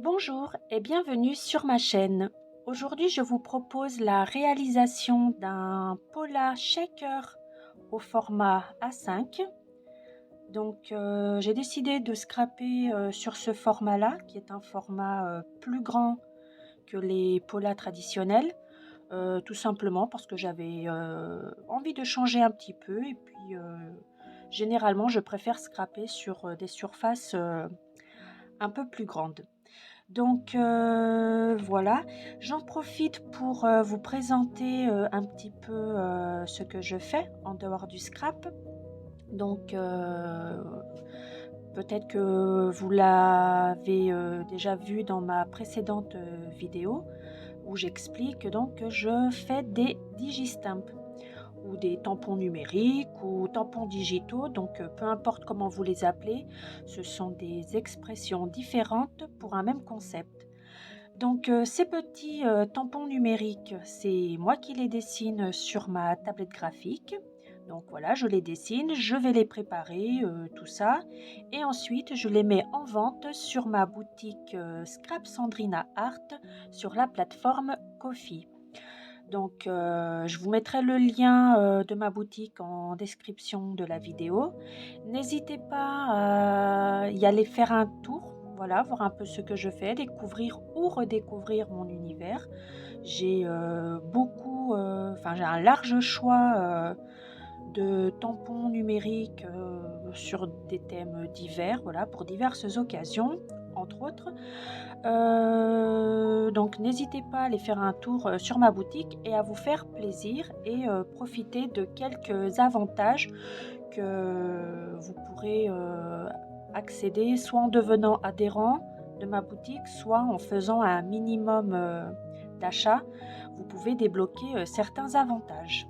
Bonjour et bienvenue sur ma chaîne. Aujourd'hui, je vous propose la réalisation d'un Pola Shaker au format A5. Donc, j'ai décidé de scraper sur ce format-là, qui est un format plus grand que les Polas traditionnels, tout simplement parce que j'avais envie de changer un petit peu. Et puis, généralement, je préfère scraper sur des surfaces un peu plus grandes. Donc voilà, j'en profite pour vous présenter un petit peu ce que je fais en dehors du scrap. Donc peut-être que vous l'avez déjà vu dans ma précédente vidéo où j'explique donc que je fais des digistamps ou des tampons numériques ou tampons digitaux, donc peu importe comment vous les appelez, ce sont des expressions différentes pour un même concept. Donc ces petits tampons numériques, c'est moi qui les dessine sur ma tablette graphique. Donc voilà, je les dessine, je vais les préparer, tout ça. Et ensuite, je les mets en vente sur ma boutique Scrap Sandrina Art sur la plateforme Ko-fi. Donc je vous mettrai le lien de ma boutique en description de la vidéo. N'hésitez pas à y aller faire un tour, voilà, voir un peu ce que je fais, découvrir ou redécouvrir mon univers. J'ai j'ai un large choix de tampons numériques sur des thèmes divers, voilà, pour diverses occasions, entre autres. Donc n'hésitez pas à aller faire un tour sur ma boutique et à vous faire plaisir et profiter de quelques avantages que vous pourrez accéder soit en devenant adhérent de ma boutique, soit en faisant un minimum d'achat. Vous pouvez débloquer certains avantages.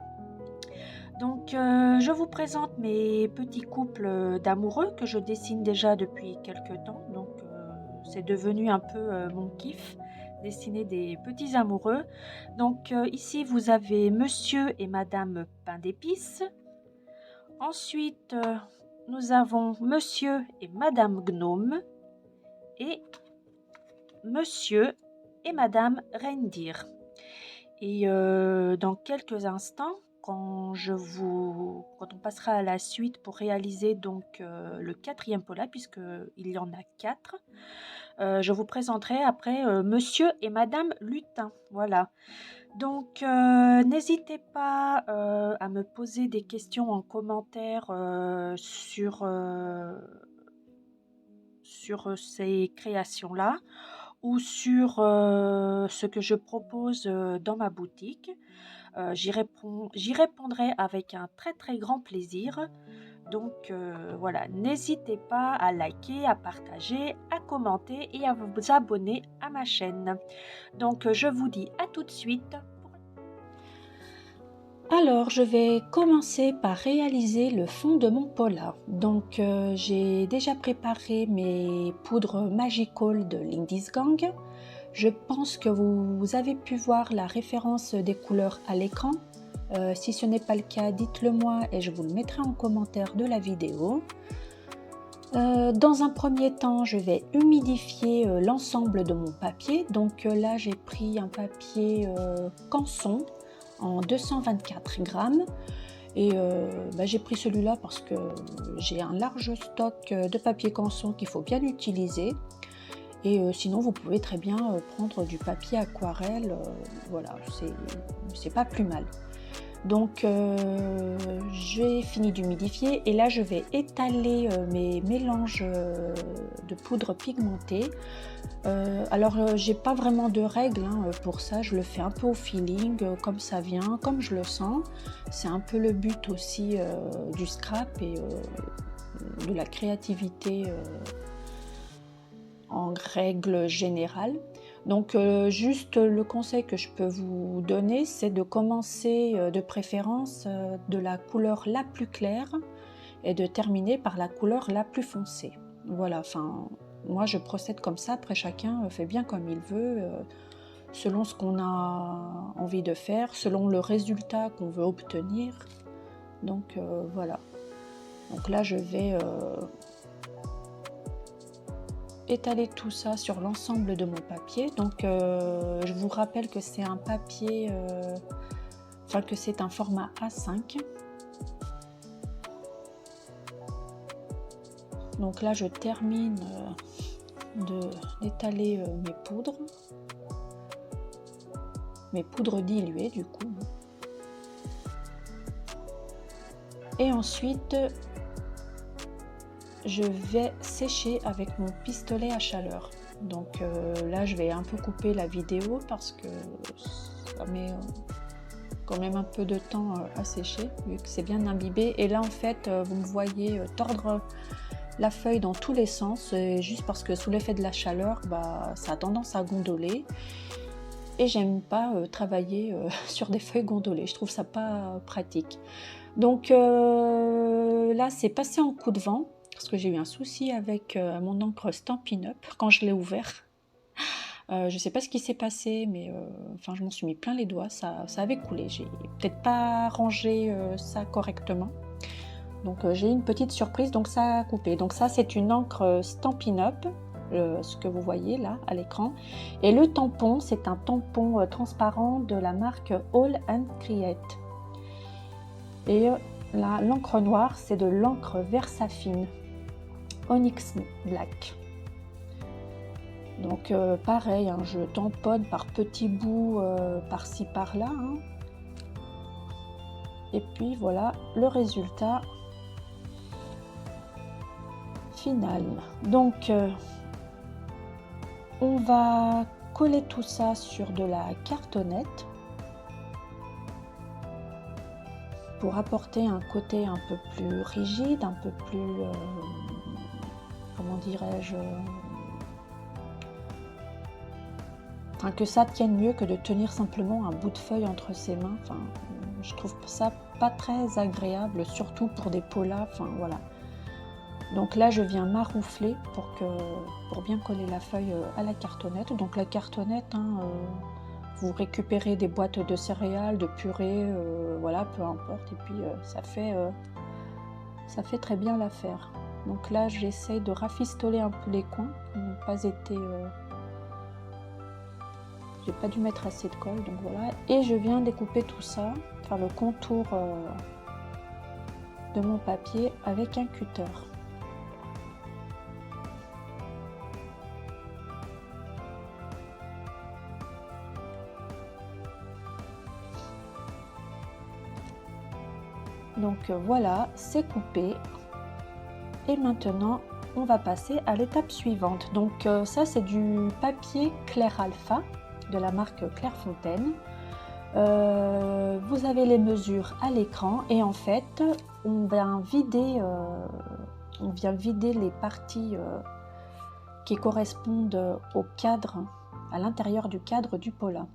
Donc, je vous présente mes petits couples d'amoureux que je dessine déjà depuis quelques temps. Donc, c'est devenu un peu mon kiff, dessiner des petits amoureux. Donc, ici, vous avez Monsieur et Madame Pain d'épices. Ensuite, nous avons Monsieur et Madame Gnome et Monsieur et Madame Reindeer. Et dans quelques instants, quand on passera à la suite pour réaliser donc le quatrième Pola, puisqu'il y en a 4, je vous présenterai après Monsieur et Madame Lutin. Voilà. Donc n'hésitez pas à me poser des questions en commentaire sur ces créations-là ou sur ce que je propose dans ma boutique. J'y répondrai avec un très très grand plaisir. Donc voilà, n'hésitez pas à liker, à partager, à commenter et à vous abonner à ma chaîne. Donc je vous dis à tout de suite. Alors, je vais commencer par réaliser le fond de mon pola. Donc, j'ai déjà préparé mes poudres Magical de Lindisgang. Je pense que vous avez pu voir la référence des couleurs à l'écran. Si ce n'est pas le cas, dites-le moi et je vous le mettrai en commentaire de la vidéo. Dans un premier temps, je vais humidifier l'ensemble de mon papier. Donc là, j'ai pris un papier Canson en 224 grammes. Et j'ai pris celui-là parce que j'ai un large stock de papier Canson qu'il faut bien utiliser. Et sinon, vous pouvez très bien prendre du papier aquarelle. Voilà, c'est pas plus mal. Donc j'ai fini d'humidifier et là je vais étaler mes mélanges de poudre pigmentée. Alors j'ai pas vraiment de règles pour ça, je le fais un peu au feeling, comme ça vient, comme je le sens. C'est un peu le but aussi du scrap et de la créativité en règle générale. Donc juste le conseil que je peux vous donner, c'est de commencer de préférence de la couleur la plus claire et de terminer par la couleur la plus foncée. Voilà, enfin moi je procède comme ça, après chacun fait bien comme il veut, selon ce qu'on a envie de faire, selon le résultat qu'on veut obtenir. Donc voilà. Donc là je vais étaler tout ça sur l'ensemble de mon papier. Donc je vous rappelle que c'est un papier, enfin que c'est un format A5. Donc là je termine d'étaler mes poudres diluées du coup. Et ensuite je vais sécher avec mon pistolet à chaleur. Donc là je vais un peu couper la vidéo parce que ça met quand même un peu de temps à sécher vu que c'est bien imbibé. Et là en fait vous me voyez tordre la feuille dans tous les sens, juste parce que sous l'effet de la chaleur, ça a tendance à gondoler. Et j'aime pas travailler sur des feuilles gondolées, je trouve ça pas pratique. Donc là c'est passé en coup de vent, parce que j'ai eu un souci avec mon encre Stampin' Up quand je l'ai ouvert. Je sais pas ce qui s'est passé, mais enfin je m'en suis mis plein les doigts, ça avait coulé. J'ai peut-être pas rangé ça correctement. Donc j'ai une petite surprise, donc ça a coupé. Donc ça c'est une encre Stampin' Up, ce que vous voyez là à l'écran. Et le tampon, c'est un tampon transparent de la marque All & Create. Et là l'encre noire, c'est de l'encre Versafine Onyx Black. Donc pareil, hein, je tamponne par petits bouts par-ci par-là. Hein. Et puis voilà le résultat final. Donc on va coller tout ça sur de la cartonnette pour apporter un côté un peu plus rigide, un peu plus comment dirais-je, enfin, que ça tienne mieux que de tenir simplement un bout de feuille entre ses mains. Enfin, je trouve ça pas très agréable, surtout pour des polas. Enfin voilà. Donc là je viens maroufler pour bien coller la feuille à la cartonnette. Donc la cartonnette, hein, vous récupérez des boîtes de céréales, de purée, voilà, peu importe. Et puis ça fait très bien l'affaire. Donc là j'essaie de rafistoler un peu les coins qui n'ont pas été... j'ai pas dû mettre assez de colle, donc voilà. Et je viens découper tout ça, faire le contour de mon papier avec un cutter. Donc voilà, c'est coupé. Et maintenant, on va passer à l'étape suivante. Donc ça, c'est du papier Clair Alpha de la marque Clairefontaine. Vous avez les mesures à l'écran et en fait, on vient vider les parties qui correspondent au cadre, à l'intérieur du cadre du pola.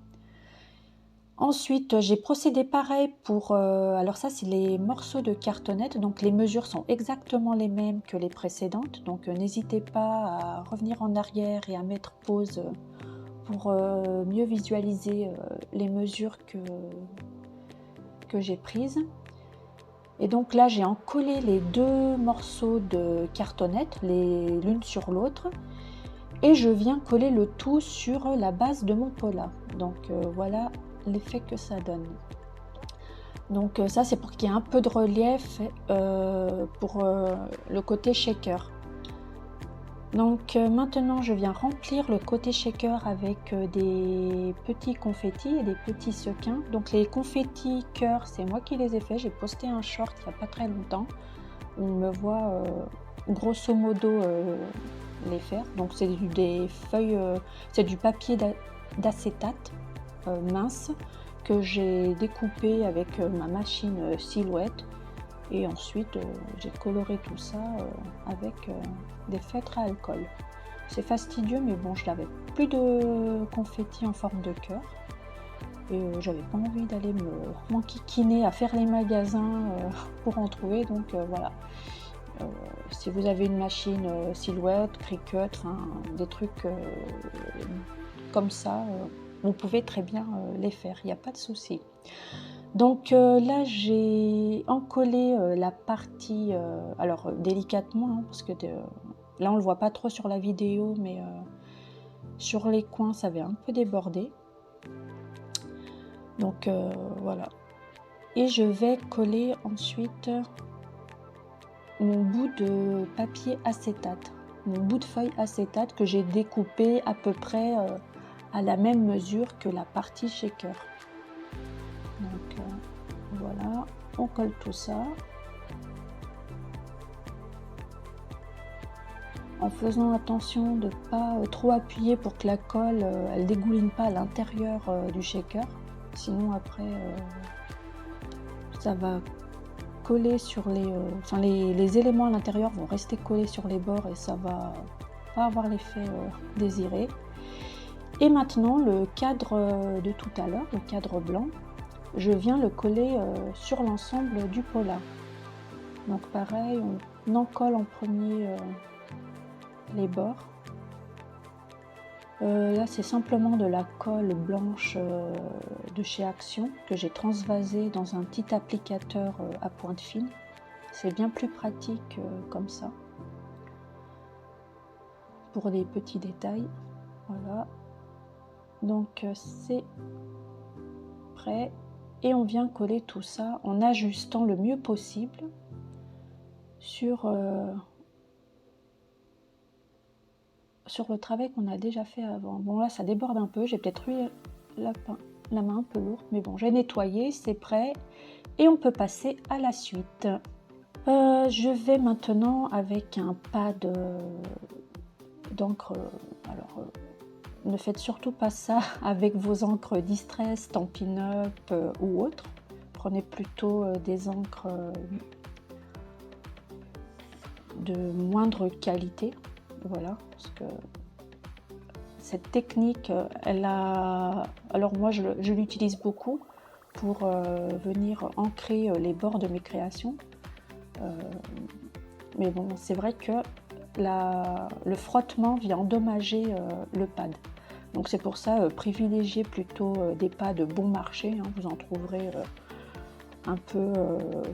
Ensuite, j'ai procédé pareil pour... alors ça, c'est les morceaux de cartonnette. Donc, les mesures sont exactement les mêmes que les précédentes. Donc, n'hésitez pas à revenir en arrière et à mettre pause pour mieux visualiser les mesures que j'ai prises. Et donc là, j'ai encollé les deux morceaux de cartonnette, l'une sur l'autre. Et je viens coller le tout sur la base de mon pola. Donc, voilà l'effet que ça donne. Donc ça c'est pour qu'il y ait un peu de relief pour le côté shaker. Donc maintenant je viens remplir le côté shaker avec des petits confettis et des petits sequins. Donc les confettis cœur, c'est moi qui les ai faits, j'ai posté un short il n'y a pas très longtemps. On me voit grosso modo les faire. Donc c'est des feuilles, c'est du papier d'acétate mince que j'ai découpé avec ma machine Silhouette et ensuite j'ai coloré tout ça avec des feutres à alcool. C'est fastidieux mais bon, je n'avais plus de confetti en forme de cœur et j'avais pas envie d'aller m'enquiquiner à faire les magasins pour en trouver, donc voilà. Si vous avez une machine Silhouette, Cricut, des trucs comme ça, vous pouvez très bien les faire, il n'y a pas de souci. Donc là j'ai encollé la partie, alors délicatement, hein, parce que Là on le voit pas trop sur la vidéo, mais sur les coins ça avait un peu débordé. Donc voilà. Et je vais coller ensuite mon bout de papier acétate, mon bout de feuille acétate que j'ai découpé à peu près à la même mesure que la partie shaker. Donc voilà, on colle tout ça en faisant attention de ne pas trop appuyer pour que la colle elle dégouline pas à l'intérieur du shaker, sinon après ça va coller sur les éléments à l'intérieur vont rester collés sur les bords et ça va pas avoir l'effet désiré. Et maintenant le cadre de tout à l'heure, le cadre blanc, je viens le coller sur l'ensemble du pola. Donc pareil, on en colle en premier les bords. Là c'est simplement de la colle blanche de chez Action que j'ai transvasée dans un petit applicateur à pointe fine. C'est bien plus pratique comme ça pour des petits détails. Voilà, donc c'est prêt et on vient coller tout ça en ajustant le mieux possible sur le travail qu'on a déjà fait avant. Bon là ça déborde un peu, j'ai peut-être eu la main un peu lourde, mais bon j'ai nettoyé, c'est prêt et on peut passer à la suite. Je vais maintenant avec un pad d'encre, alors ne faites surtout pas ça avec vos encres Distress, Stampin' Up ou autres. Prenez plutôt des encres de moindre qualité. Voilà, parce que cette technique, elle a... Alors moi, je l'utilise beaucoup pour venir ancrer les bords de mes créations. Mais bon, c'est vrai que le frottement vient endommager le pad. Donc c'est pour ça, privilégiez plutôt des pads bon marché. Hein, vous en trouverez un peu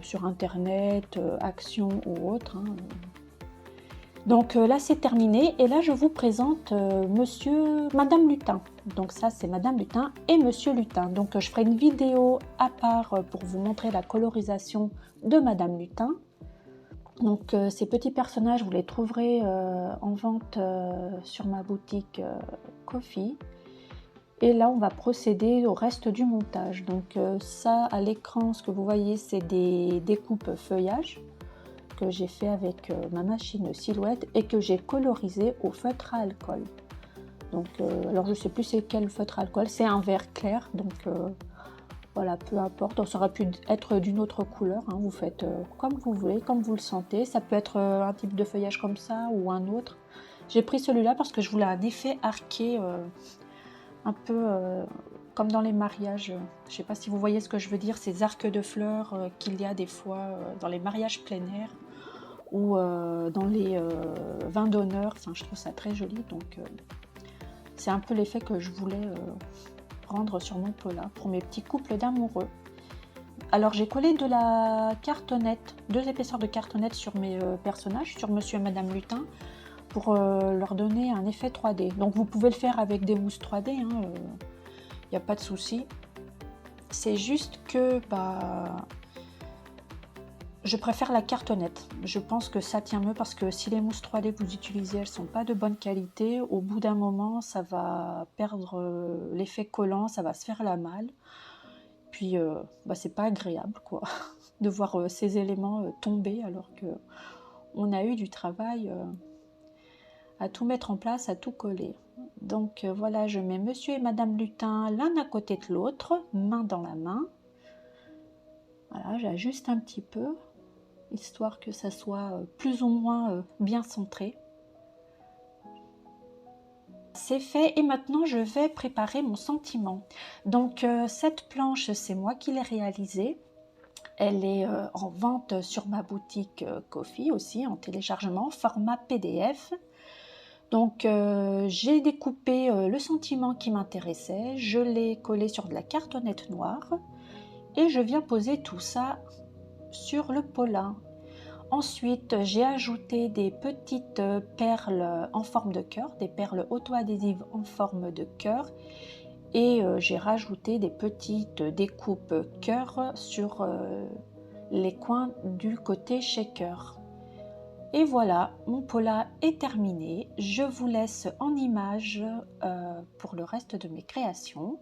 sur internet, Action ou autre. Hein. Donc là c'est terminé et là je vous présente Madame Lutin. Donc ça c'est Madame Lutin et Monsieur Lutin. Donc je ferai une vidéo à part pour vous montrer la colorisation de Madame Lutin. Donc ces petits personnages vous les trouverez en vente sur ma boutique Ko-fi. Et là on va procéder au reste du montage. Donc ça à l'écran ce que vous voyez c'est des découpes feuillage que j'ai fait avec ma machine Silhouette et que j'ai colorisé au feutre à alcool. Donc alors je sais plus c'est quel feutre à alcool, c'est un vert clair, donc voilà, peu importe, ça aurait pu être d'une autre couleur, hein. Vous faites comme vous voulez, comme vous le sentez, ça peut être un type de feuillage comme ça ou un autre. J'ai pris celui-là parce que je voulais un effet arqué, un peu comme dans les mariages, je sais pas si vous voyez ce que je veux dire, ces arcs de fleurs qu'il y a des fois dans les mariages plein air ou dans les vins d'honneur, enfin, je trouve ça très joli, donc c'est un peu l'effet que je voulais rendre sur mon pola pour mes petits couples d'amoureux. Alors j'ai collé de la cartonnette, 2 épaisseurs de cartonnette sur mes personnages, sur Monsieur et Madame Lutin, pour leur donner un effet 3D. Donc vous pouvez le faire avec des mousses 3D, il n'y a pas de souci. C'est juste que je préfère la cartonnette. Je pense que ça tient mieux parce que si les mousses 3D que vous utilisez, elles sont pas de bonne qualité, au bout d'un moment, ça va perdre l'effet collant, ça va se faire la malle. Puis, c'est pas agréable, quoi, de voir ces éléments tomber alors que on a eu du travail à tout mettre en place, à tout coller. Donc voilà, je mets Monsieur et Madame Lutin l'un à côté de l'autre, main dans la main. Voilà, j'ajuste un petit peu, histoire que ça soit plus ou moins bien centré. C'est fait et maintenant je vais préparer mon sentiment. Donc cette planche, c'est moi qui l'ai réalisée. Elle est en vente sur ma boutique Ko-fi aussi, en téléchargement, format PDF. Donc j'ai découpé le sentiment qui m'intéressait, je l'ai collé sur de la cartonnette noire et je viens poser tout ça sur le pola Ensuite, j'ai ajouté des petites perles en forme de cœur, des perles auto-adhésives en forme de cœur. Et j'ai rajouté des petites découpes cœur sur les coins du côté shaker. Et voilà, mon pola est terminé. Je vous laisse en image pour le reste de mes créations.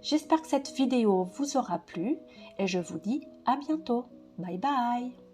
J'espère que cette vidéo vous aura plu et je vous dis à bientôt. Bye bye!